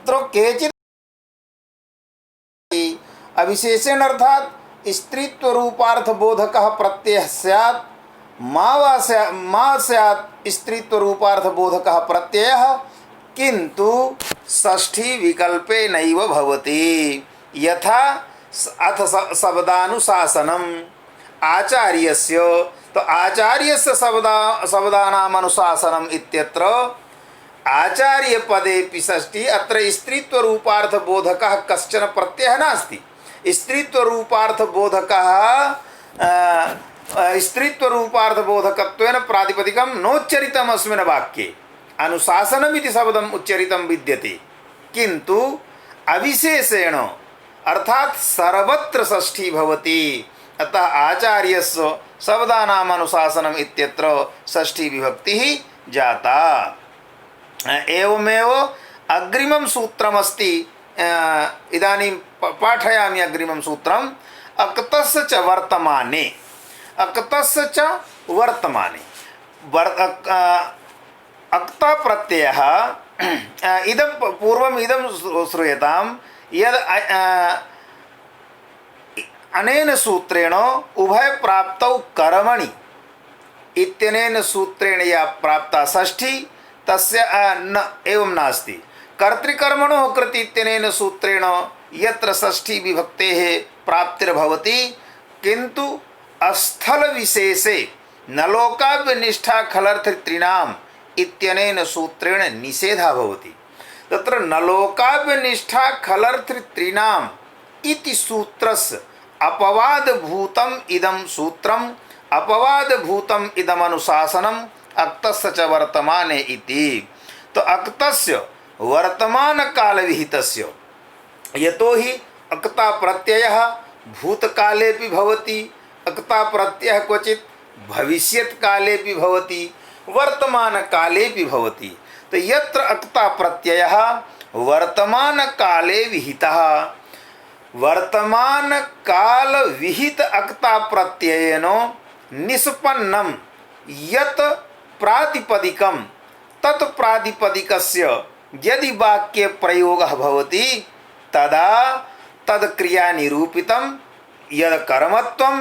तो केचित् अविशेषण अर्थात स्त्रीत्व रूपार्थ बोधकः प्रत्ययः स्यात् मा स्यात् स्त्रीत्व रूपार्थ बोधकः प्रत्ययः किंतु षष्ठी विकल्पे नैव भवति यथा अथ शब्दानुशासनम आचार्यस्य। तो आचार्यस्य शब्दानाम अनुशासनम इत्यत्र आचार्य पदेपि षष्ठी अत्र स्त्रीत्व रूपार्थ बोधकः कश्चन प्रत्ययः नास्ति। स्त्रीत्व रूपार्थ बोधकः स्त्रीत्व रूपार्थ बोधकत्वेन प्रातिपदिकं नोच्चरितम् अस्मिन् वाक्ये अनुशासनम् इति शब्दम् उच्चरितं विद्यते किंतु अविशेषेण अर्थात सर्वत्र षष्ठी भवति। अतः आचार्यस्य शब्दानाम अनुशासनम् इत्यत्र षष्ठी विभक्तिः जाता। एवमेव अग्रिमं सूत्रमस्ति। इदानीं पाठयामि अग्रिमं सूत्रम्। अक्तस्य च वर्तमाने अक्तस्य च वर्तमाने अक्ता प्रत्ययः इदं पूर्वम् इदं श्रूयतां यद् अनेन सूत्रेण उभय प्राप्तौ कर्मणि इत्यनेन सूत्रेण या प्राप्ता षष्ठी तस्य न एवं नास्ति। कर्तृकर्मणोः कृते इत्यनेन सूत्रेण यत्र षष्ठी विभक्तेः प्राप्तिर्भवति किंतु अस्थल विशेषे नलोकाव्यनिष्ठा खलर्थत्रिणाम् इत्यनेन सूत्रेण निषेधः भवति। तत्र नलोकाव्यनिष्ठा खलर्थत्रिणाम् इति सूत्रस्य अपवादभूतम् इदं सूत्रम् अपवादभूतम् इदम् अनुशासनम् अक्तस्य च वर्तमाने इति। तो अक्तस्य वर्तमान काल विहितस्य यतो हि अक्ता प्रत्ययः भूतकालेपि भवति अक्ता प्रत्ययः क्वचित् भविष्यत् कालेपि भवति वर्तमान कालेपि भवति। तो यत्र अक्ता प्रत्ययः वर्तमान काले विहितः वर्तमान काल विहित अक्ता प्रत्ययेन निष्पन्नं यत् प्रातिपदिकं तत् प्रातिपदिकस्य यदि वाक्ये प्रयोगः भवति तदा तद् क्रिया निरूपितं यद् कर्मत्वं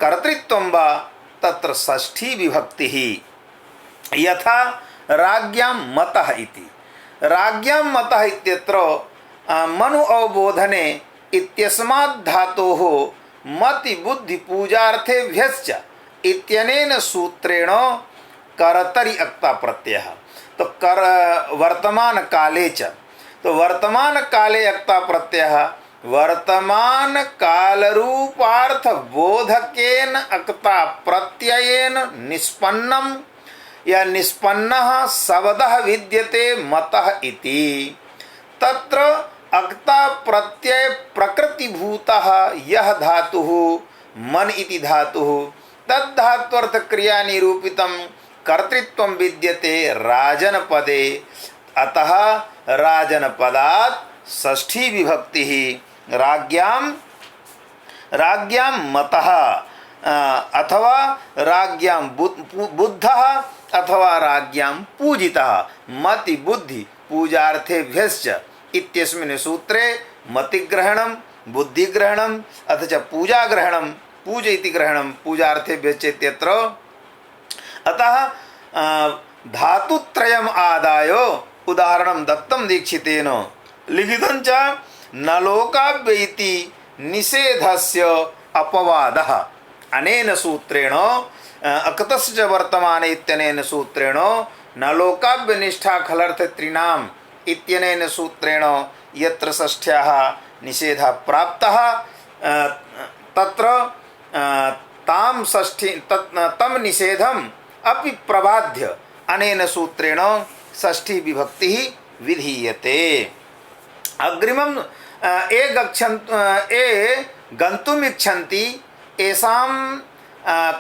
कर्तृत्वं वा तत्र षष्ठी विभक्तिः। यथा राज्ञां मतः इति। राज्ञां मतः इत्यत्र मनु अवबोधने इत्यस्मात् धातोः मति बुद्धि पूजार्थेभ्यश्च इत्यनेन सूत्रेण कर्तरि अक्ता प्रत्ययः। तो कर वर्तमान काले च तो वर्तमान काले अक्ता प्रत्ययः वर्तमान काल रूपार्थ बोधकेन अक्ता प्रत्ययेन निष्पन्नं या निष्पन्नः शब्दः विद्यते मतः इति। तत्र अक्ता प्रत्यय प्रकृतिभूतः यः धातुः मन इति धातुः तद्धात्वर्थ क्रिया निरूपितं कर्तृत्वं विद्यते राजनपदे। अतः राजनपदात् षष्ठी विभक्तिः राज्ञां मतः अथवा राज्ञां बुद्धः अथवा राज्ञां पूजितः मति बुद्धि पूजार्थेभ्यश्च इत्यस्मिन् सूत्रे मतिग्रहणं बुद्धिग्रहणम् अथ च पूजाग्रहणं पूज इति ग्रहणं पूजार्थेभ्यश्च इत्यत्र। अतः धातुत्रयम् आदाय उदाहरणं दत्तं दीक्षितेन लिखितं च नलोकाव्य इति निषेधस्य अपवादः अनेन सूत्रेण अक्तस्य च वर्तमाने इत्यनेन सूत्रेण नलोकाव्यनिष्ठा खलर्थत्रिणाम् इत्यनेन सूत्रेण यत्र षष्ठ्याः निषेधः प्राप्तः तत्र तां षष्ठी तं निषेधम् अपि प्रबाध्य अनेन सूत्रेण षष्ठी विभक्तिः विधीयते। अग्रिमं ये गन्तुमिच्छन्ति येषां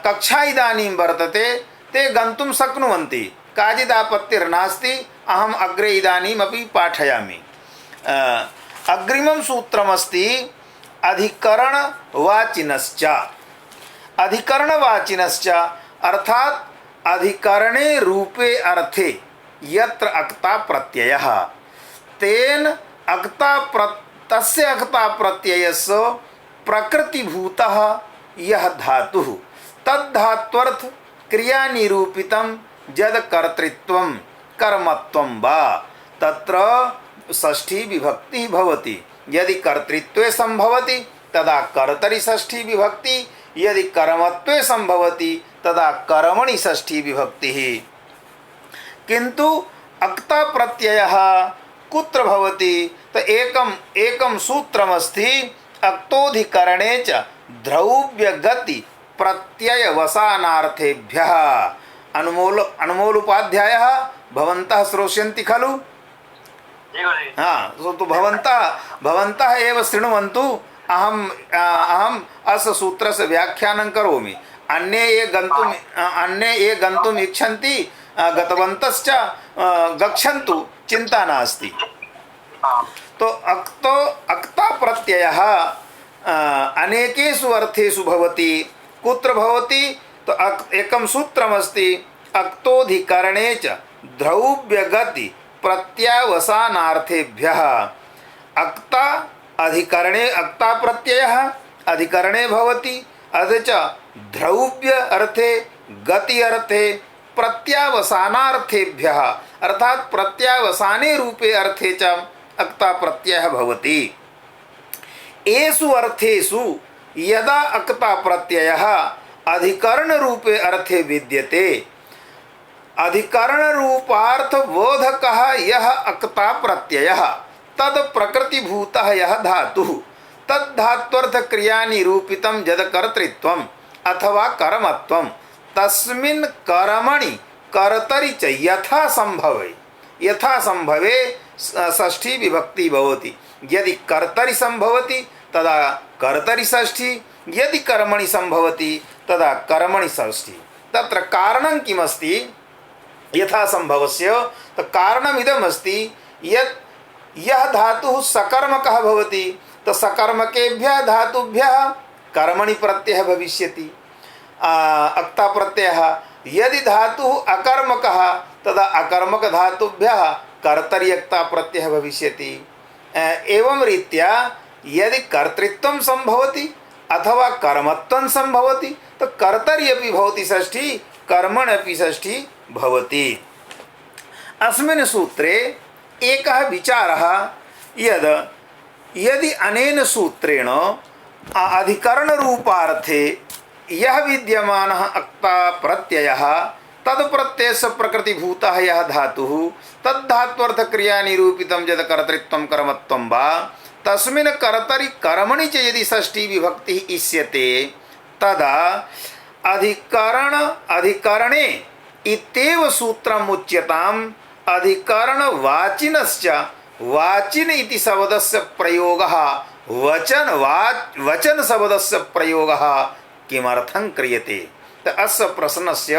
कक्षा इदानीं वर्तते ते गन्तुं शक्नुवन्ति काचिदापत्तिर्नास्ति। अहम् अग्रे इदानीमपि पाठयामि। अग्रिमं सूत्रमस्ति अधिकरणवाचिनश्च। अधिकरणवाचिनश्च अर्थात् अधिकरणे रूपे अर्थे यत्र अक्ता प्रत्ययः तेन तस्य अक्ता प्रत्ययस्य प्रकृतिभूतः यः धातुः तद्धात्वर्थ क्रिया निरूपितं यद कर्तृत्वं कर्मत्वं वा तत्र षष्ठी विभक्ति भवति। यदि कर्तृत्वे संभवति तदा कर्तरि षष्ठी विभक्ति, यदि कर्मत्वे संभवति तदा कर्मणि षष्ठी विभक्तिः। किंतु अक्ता प्रत्ययः कुत्र भवति? तो एकं सूत्रमस्ति अक्तोधिकरणे च द्रव्य गति प्रत्यय वसानार्थेभ्यः। अनमोल उपाध्यायः भवन्तः श्रोष्यन्ति खलु? हाँ, तो भवन्तः एव शृण्वन्तु। अहम् अस्य सूत्रस्य व्याख्यानं करोमि। अन्ये ये गन्तुम् इच्छन्ति गतवन्तश्च गच्छन्तु, चिन्ता नास्ति। तो अक्ता प्रत्ययः अनेकेषु अर्थेषु भवति। कुत्र भवति? तो एकं सूत्रमस्ति अक्तोधिकरणे च द्रव्यगति प्रत्यावसानार्थेभ्यः। अक्ता अधिकरणे अक्ता प्रत्ययः अधिकरणे भवति, अथ च द्रव्य अर्थे गति अर्थे प्रत्यावसानार्थेभ्यः अर्थात प्रत्यावसाने रूपे अर्थे च अक्ता प्रत्ययः भवति। एषु अर्थेषु यदा अक्ता प्रत्ययः अधिकरण रूपे अर्थे विद्यते, अधिकरण रूपार्थ बोधकः यः अक्ता प्रत्ययः तद प्रकृतिभूतः यः धातुः तद्धात्वर्थ क्रिया निरूपितं यद कर्तृत्वम् अथवा कर्मत्वं तस्मिन् कर्मणि कर्तरि च यथा संभवे षष्ठी विभक्ति भवति। यदि कर्तरि संभवति तदा कर्तरि षष्ठी, यदि कर्मणि संभवति तदा कर्मणि षष्ठी। तत्र कारणं किमस्ति यथा संभवस्य? तो कारणमिदमस्ति यत् यह धातुः सकर्मकः भवति, तो सकर्मकेभ्यः धातुभ्यः कर्मणि प्रत्ययः भविष्यति अक्ता प्रत्ययः। यदि धातुः अकर्मकः तदा अकर्मक धातुभ्यः कर्तरि अक्ता प्रत्ययः भविष्यति। एवं रीत्या यदि कर्तृत्वं संभवति अथवा कर्मत्वं संभवति तो कर्तरि अपि भवति षष्ठी, कर्मणि अपि षष्ठी भवति। अस्मिन् सूत्रे एकः विचारः यदि अनेन सूत्रेण अधिकरण रूपार्थे यह विद्यमानः अक्ता प्रत्ययः तत्प्रत्ययस्य प्रकृतिभूतः यः धातुः तद्धात्वर्थ क्रिया निरूपितं यद कर्तृत्वं कर्मत्वं वा तस्मिन् कर्तरि कर्मणि च यदि षष्ठी विभक्तिः इष्यते तदा अधिकरणे इत्येव सूत्रम् उच्यताम्। अधिकरणवाचिनश्च वाचिन इति शब्दस्य प्रयोगः वचन शब्दस्य प्रयोगः किमर्थं क्रियते? तो अस्य प्रश्नस्य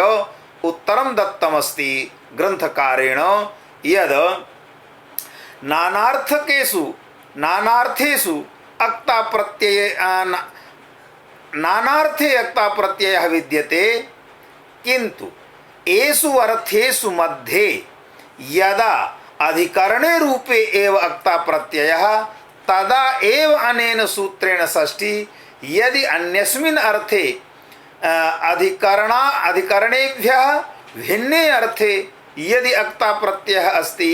उत्तरं दत्तमस्ति ग्रन्थकारेण यद् नानार्थेषु अक्ता प्रत्यय नानार्थे अक्ता प्रत्ययः विद्यते, किन्तु एषु अर्थेषु मध्ये यदा अधिकरणे रूपे एव अक्ता प्रत्ययः तदा एव अनेन सूत्रेण षष्ठी। यदि अन्यस्मिन् अर्थे अधिकरणेभ्यः भिन्ने अर्थे यदि अक्ता प्रत्ययः अस्ति,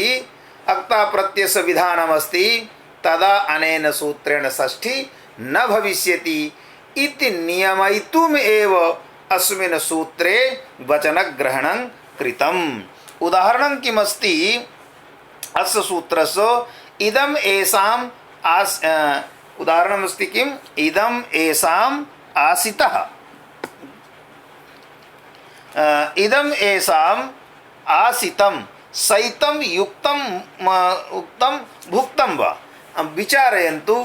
अक्ता प्रत्ययस्य विधानमस्ति तदा अनेन सूत्रेण षष्ठी न भविष्यति इति नियमयितुम् एव अस्मिन् सूत्रे वचनग्रहणं कृतम्। उदाहरणं किमस्ति अस्य सूत्रस्य? इदम् येषाम् उदाहरणमस्ति किम्? इदम् येषाम् आसितः, इदम् येषाम् आसितं सैतं युक्तं उक्तं भुक्तं वा? विचारयन्तु।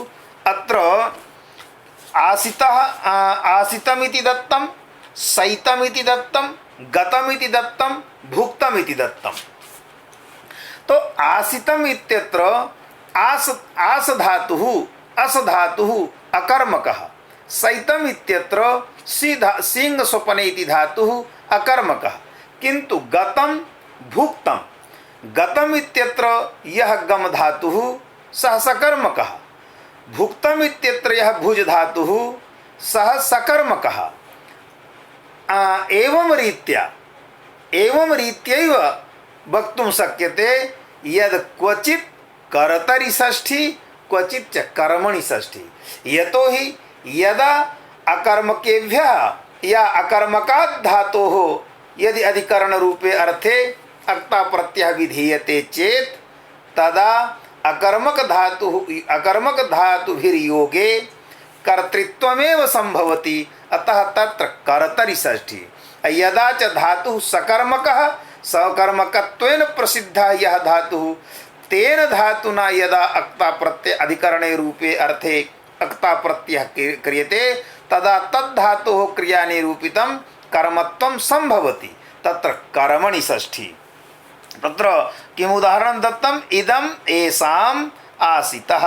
अत्र आसितमिति दत्तं, सैतमिति दत्तं, गतमिति दत्तं, भुक्तमिति दत्तं। तो आसितम् इत्यत्र आस धातुः अस धातुः अकर्मकः, सैतम् इत्यत्र सिंह स्वपने इति धातुः अकर्मकः, किन्तु गतं भुक्तं गतम इत्यत्र यह गम धातुः सः सकर्मकः, भुक्तम इत्यत्र यह भुज धातुः सः सकर्मकः। एवं रीत्यैव वक्तुं शक्यते यद् क्वचित् कर्तरि षष्ठी क्वचित् च कर्मणि षष्ठी। यतो हि यदा अकर्मकेभ्यः या अकर्मकात् धातोः यदि अधिकरण रूपे अर्थे अक्ता प्रत्यय विधीयते चेत तदा अकर्मक धातुभिर्योगे कर्तृत्वमेव संभवति। अतः तत्र कर्तरि षष्ठी। यदा च धातुः सकर्मकः सकर्मकत्वेन प्रसिद्धः यः धातुः तेन धातुना यदा अक्ता प्रत्यय अधिकरणे रूपे अर्थे अक्ता प्रत्ययः क्रियते तदा तद्धातोः क्रियानिरूपितं कर्मत्वं संभवति। तत्र कर्मणि षष्ठी। तत्र किम् उदाहरणं दत्तम्? इदम् एषाम् आसितः।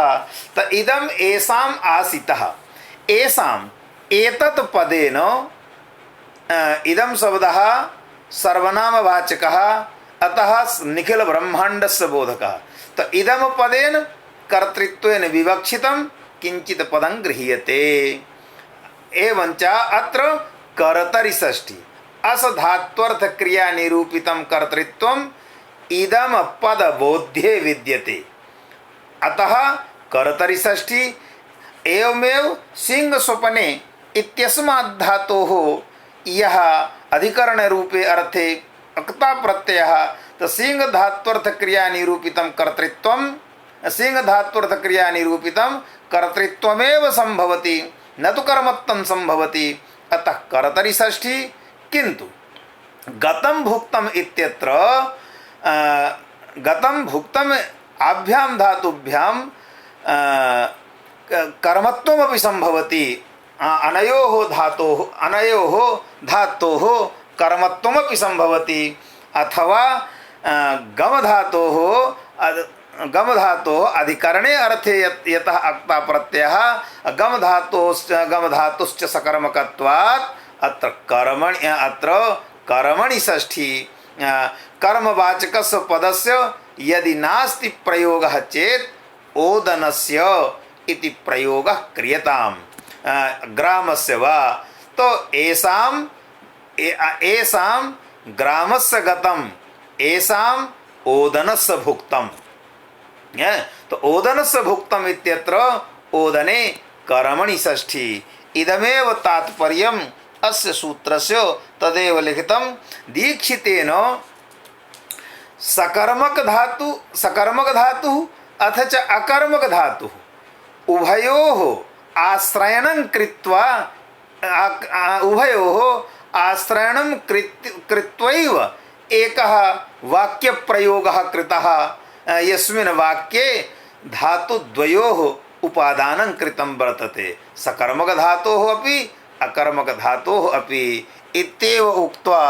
त इदम् एषाम् आसितः, एषाम् एतत् पदेन इदं शब्दः सर्वनामवाचकः, अतः निखिल ब्रह्माण्डस्य बोधकः। तो इदं पदेन कर्तृत्वेन विवक्षितं किंचित पदं गृह्यते। एवंच अत्र कर्तरि षष्ठी असधात्वर्थ क्रिया निरूपितं कर्तृत्वम् इदम पद बोध्ये विद्यते। अतः कर्तरि षष्ठी। एवमेव सिंह स्वपने इत्यस्माद् धातोः यः अधिकरण रूपे अर्थे अक्ता प्रत्ययः तो सिंह धात्वर्थ क्रिया निरूपितं कर्तृत्वं सिंह धात्वर्थ क्रिया निरूपितं कर्तृत्वमेव संभवति, न तो कर्मत्वं संभवति। अतः कर्तरि षष्ठी। किंतु गतं भुक्तम् इत्यत्र गतं भुक्तम् आभ्यां धातुभ्यां कर्मत्वमपि संभवति। अनयोः धातोः कर्मत्वमपि संभवति। अथवा गम धातोः अधिकरणे अर्थे यतः अक्ता प्रत्ययः गम धातुश्च सकर्मकत्वात् अत्र कर्मणि षष्ठी। कर्मवाचकस्य पदस्य यदि नास्ति प्रयोगः चेत् ओदनस्य इति प्रयोगः क्रियताम् ग्रामस्य वा। तो एषां ग्रामस्य गतम् एषाम् ओदनस्य भुक्तम्। तो ओदनस्य भुक्तम् इत्यत्र ओदने कर्मणि षष्ठी। इदमेव तात्पर्यम् अस्य सूत्रस्य। तदेव लिखितं दीक्षितेन सकर्मक धातुः अथ च अकर्मक धातुः उभयोः आश्रयणं कृत्वा कृत्वैव एकः वाक्यप्रयोगः कृतः यस्मिन् वाक्ये धातुद्वयोः उपादानं कृतं वर्तते, सकर्मक धातोः अपि अकर्मक धातोः अपि इत्येव उक्त्वा